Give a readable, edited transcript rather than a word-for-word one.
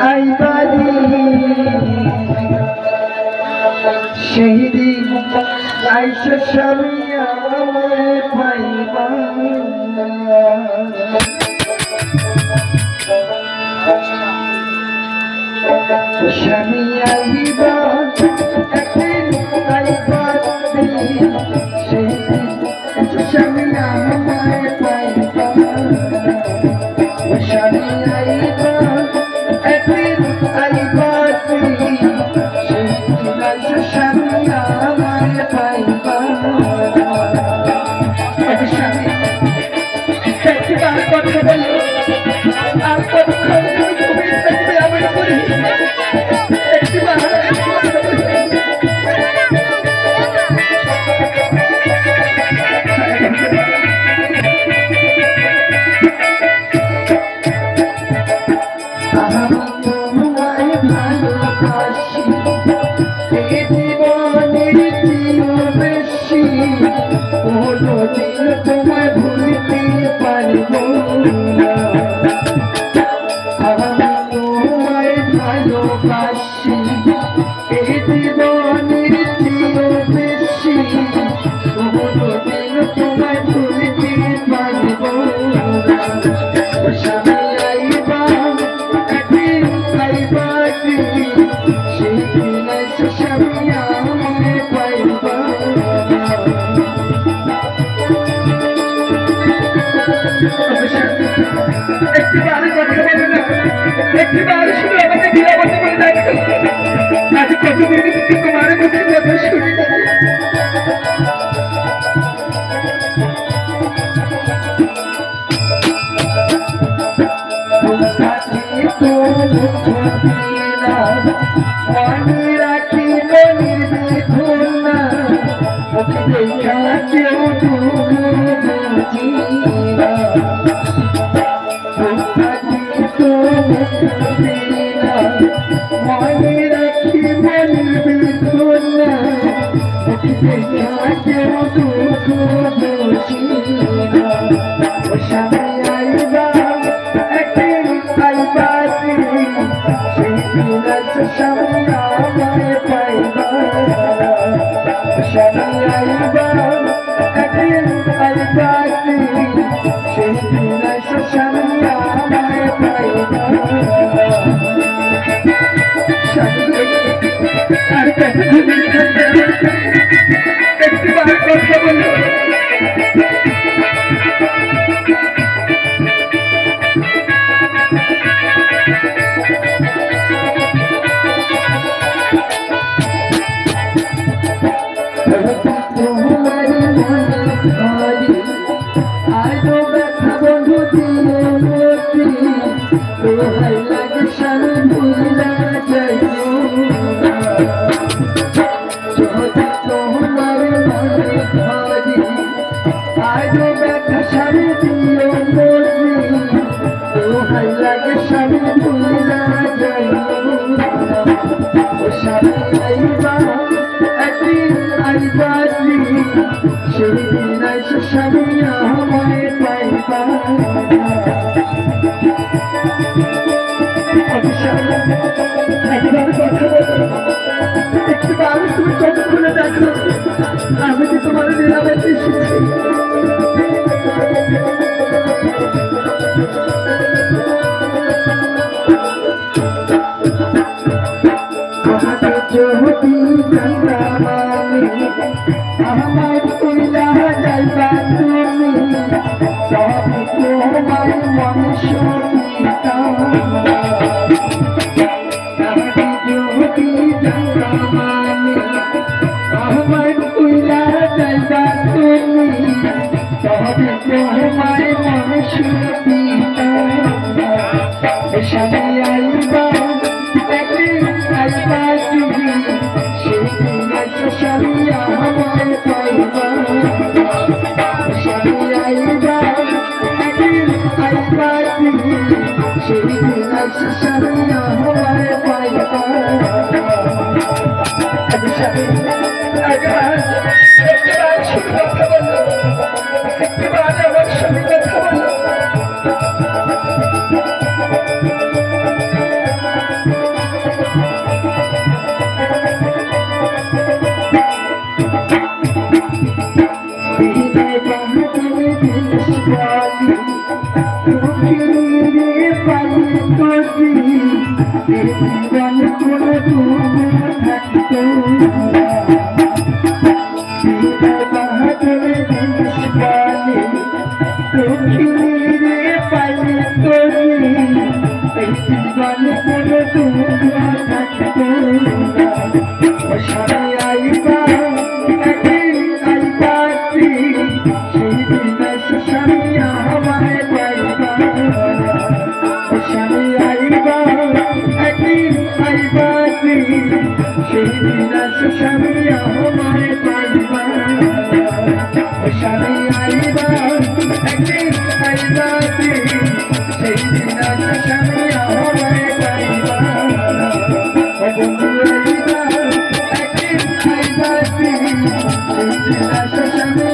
আইবারি সেই দিন আইসা স্বামী আমায় পাইবা স্বামী আইবা একদিন আইবা সেই দিন স্বামী আমায় পাইবা স্বামী আইবা একদিন আইবা সেই দিন আইসা স্বামী আমায় পাইবা স্বামী একবার কথা বলো আর কতক্ষণ তুমি থাকবে আমার করে তোমায় ভুলতে পারবো না তোমায় ভালোবাসি এই জীবনের চেয়েও বেশি কোনোদিন তোমায় ভুলতে পারবো না স্বামী আইবা একদিন আইবা সেই দিন এসে স্বামী আমায় পাইবা একটিবার কথা বলে না একটিবার শুধু আমাকে নিরাপদে বলে দেখো আজ কতদিন তোমার মুখে কথা শুনি না মনে রাখি মনির বেদন না দেখা কেউ বুঝিবা মনে রাখি মনির বেদন না দেখা কেউ বুঝিবা স্বামী আইবা একদিন আইবা সেই দিন স্বামী আমায় পাইবা স্বামী আইবা একদিন আইবা সেই দিন স্বামী আমায় পাইবা আর একটিবার কথা বলো আজও ব্যথা বন্ধু দিয়ে মতি দোহাই লাগে স্বামী ভুলা যাইও যদি তোমার মনে ভারি আজও ব্যথা স্বামী দিয়ে মতি দোহাই লাগে স্বামী ভুলা যাইও স্বামী আইবা একদিন আইবা সেই দিন এসে স্বামী আমায় পাইবা একবার কথা বলো একবার তুমি চোখ খুলে দেখো আমি কি তোমার নিরাপদে শিখছি যদি জানতাম আমি আমার কইলা যাইবা তুমি সবই তোমার মন শুনিতাম যদি জানতাম আমি আমার কইলা যাইবা তুমি সবই তোমার মন শুনিতাম স্বামী আইবা একদিন আইবা সেই দিন স্বামী আমায় পাইবা স্বামী আইবা একদিন আইবা সেই দিন স্বামী আমায় পাইবা একবার শুধু কথা বলো একবার আমার সঙ্গে কথা বলো জীবন কোনো দুঃখ থাকতো বাহাদুর বলে দক্ষিণে পাইলে এই জীবন কোনো দুঃখ থাকতো স্বামী আইবা একদিন আইবা সেই দিন স্বামী আমায় পাইবা স্বামী আইবা একদিন আইবা সেই দিন স্বামী আমায় পাইবা স্বামী আইবা একদিন আইবা সেই দিন স্বামী আমায় পাইবা বন্ধু আইবা একদিন আইবা সেই দিন স্বামী